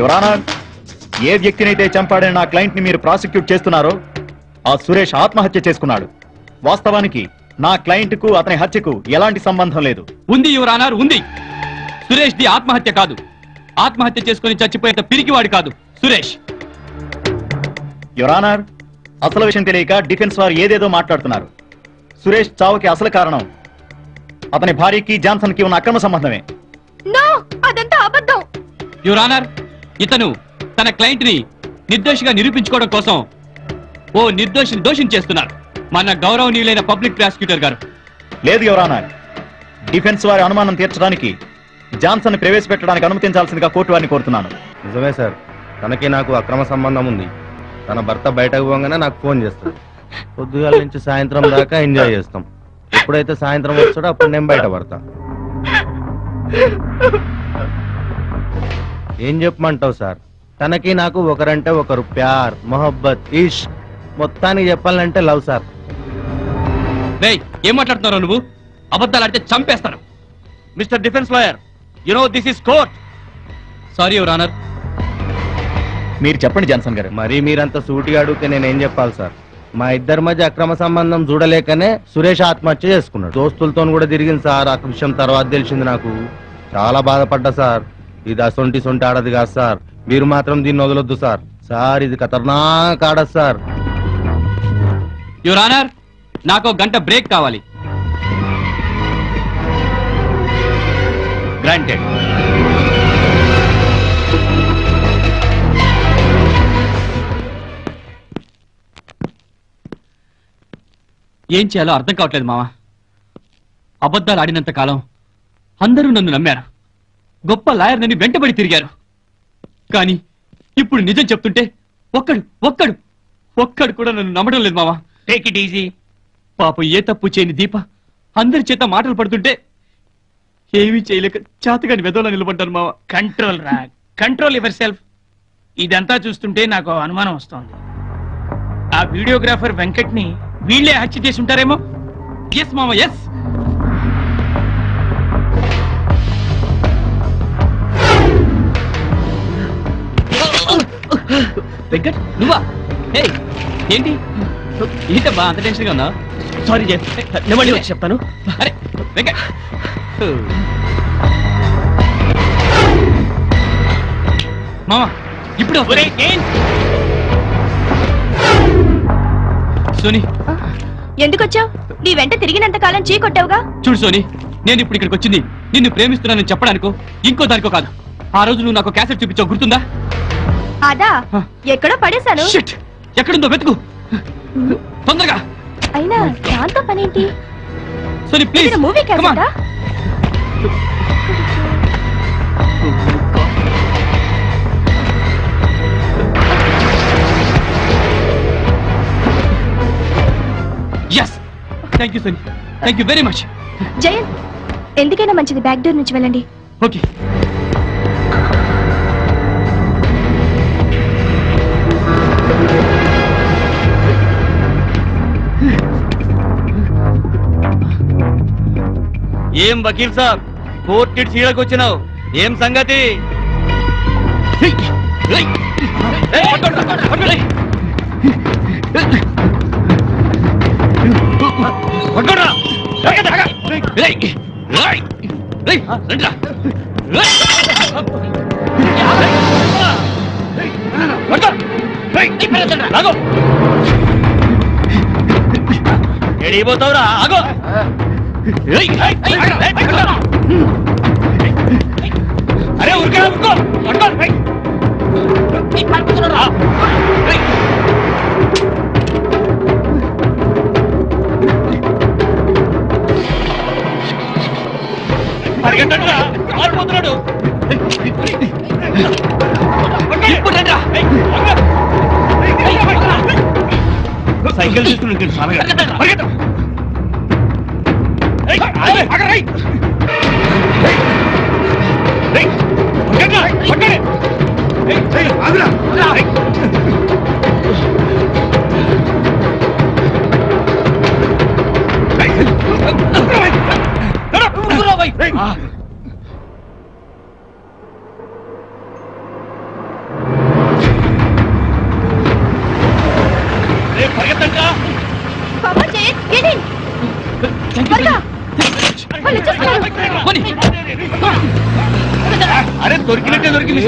Your honour, ఏ వ్యక్తినైతే చంపాడని నా client ని మీరు ప్రాసిక్యూట్ చేస్తున్నారో ఆ సురేష్ ఆత్మహత్య చేసుకున్నాడు. వాస్తవానికి నా క్లయింట్ కు అతని హత్యకు ఎలాంటి సంబంధం లేదు. ఉంది యువర్ ఆనర్, ఉంది. సురేష్ ది ఆత్మహత్య కాదు. ఆత్మహత్య చేసుకుని చచ్చిపోయేంత పిరికివాడు కాదు సురేష్. యువర్ ఆనర్, అసలు విషయం తెలియక డిఫెన్స్ వారు ఏదేదో మాట్లాడుతున్నారు. సురేష్ చావుకి అసలు కారణం అతని భార్యకి జాన్సన్ కి ఉన్న అక్రమ సంబంధమే. అదంతా అబద్ధం. యువర్ ఆనర్, ఇతను తన క్లయింట్ ని నిర్దోషిగా నిరూపించుకోవడం కోసం ఓ నిర్దోషిని దోషిని చేస్తున్నారు మన గౌరవనీయులైన పబ్లిక్ ప్రాసిక్యూటర్ గారు. లేదు యువర్ ఆనర్, డిఫెన్స్ వారి అనుమానం తీర్చడానికి జాన్సన్ ప్రవేశపెట్టడానికి అనుమతించాల్సిందిగా కోర్టు వారిని కోరుతున్నాను. నిజమే సార్, తనకి నాకు అక్రమ సంబంధం ఉంది. తన భర్త బయటకు పోగానే నాకు ఫోన్ చేస్తాడు. పొద్దుగాల నుంచి సాయంత్రం దాకా ఎంజాయ్ చేస్తాం. ఎప్పుడైతే సాయంత్రం వస్తాడో అప్పుడు నేను బయట పడతా. ఏం చెప్పమంటావు సార్, తనకి నాకు ఒకరంటే ఒకరు ప్యార్, మొహబ్బత్, ఇష్, మొత్తానికి చెప్పాలంటే లవ్ సార్. ఏం మాట్లాడుతున్నావు నువ్వు? అబద్ధాలు అంటే చంపేస్తాను. Mister defence lawyer, you know this is court. Sorry your honour. మీరు చెప్పండి జాన్సన్ గారు. మరి మీరంత సూటిగా అడిగితే నేనేం చెప్పాలి సార్? మా ఇద్దరి మధ్య అక్రమ సంబంధం చూడలేకనే సురేష్ ఆత్మహత్య చేసుకున్నాడు. దోస్తులతో కూడా తిరిగింది సార్. ఆ విషయం తర్వాత తెలిసింది నాకు. చాలా బాధపడ్డా సార్. ఇది అసొంటి సొంటి ఆడదు కాదు సార్. మీరు మాత్రం దీన్ని వదలొద్దు సార్. సార్ ఇది ఖతర్నాక్ ఆడదు సార్. యువర్ ఆనర్, నాకు గంట బ్రేక్ కావాలి. గ్రాంటెడ్. ఏం చేయాలో అర్థం కావట్లేదు మావా. అబద్ధాలు ఆడినంత కాలం అందరూ నన్ను నమ్మారు. గొప్ప లాయర్ నన్ను వెంటబడి తిరిగారు. కానీ ఇప్పుడు నిజం చెప్తుంటే ఒక్కడు కూడా నన్ను నమ్మడం లేదు మావా. Take it easy. పాపం ఏ తప్పు చేయని దీప అందరి చేత మాటలు పడుతుంటే ఏమీ చేయలేక చేతగాని వెదవలా నిలబడ్డాను మావా. Control your self. ఇదంతా చూస్తుంటే నాకు అనుమానం వస్తోంది. ఆ వీడియోగ్రాఫర్ వెంకట్ ని వీళ్లే హత్య చేసి ఉంటారేమో. ఎస్ మామ, ఎస్. వెంకట్ నువ్వా? ఏంటి ఏంటబ్బా అంత టెన్షన్ గా ఉన్నా? సారీ జై, నేను మళ్ళీ వచ్చి చెప్తాను. అరే వెంకట్, మామ ఇప్పుడు సోనీ ఎందుకు వచ్చావు? నీ వెంట తిరిగినంత కాలం చీ కొట్టావుగా. చూడు సోనీ, నేను ఇప్పుడు ఇక్కడికి వచ్చింది నిన్ను ప్రేమిస్తున్నానని చెప్పడానికో ఇంకో దానికో కాదు. ఆ రోజు నువ్వు నాకు క్యాసెట్ చూపించావు, గుర్తుందా? అదా ఎక్కడో పడేశాను. ఎక్కడుందో వెతుకు తొందరగా. అయినా దాంతో పనేంటి? సోనీ ప్లీజ్. మూవీ క్యాసెటా? yes thank you Soni, thank you very much. Jayan, ఎందుకైనా మంచిది బ్యాక్ డోర్ నుంచి వెళ్ళండి. ఓకే. ఏం వకీల్ సాబ్, కోర్టు చీడకు వచ్చినావు, ఏం సంగతి? ఎడిపోతావురా? ఆగో. అరే ఉరికా ఉరుకో. పరిగెట్టండిరా, ఆడిపోతున్నాడు. సైకిల్ తీసుకుని జైదీన్, త్వరగా. వాళ్ళు వచ్చేస్తున్నారు. పోనీ. అరే దొరికినట్టే దొరికింది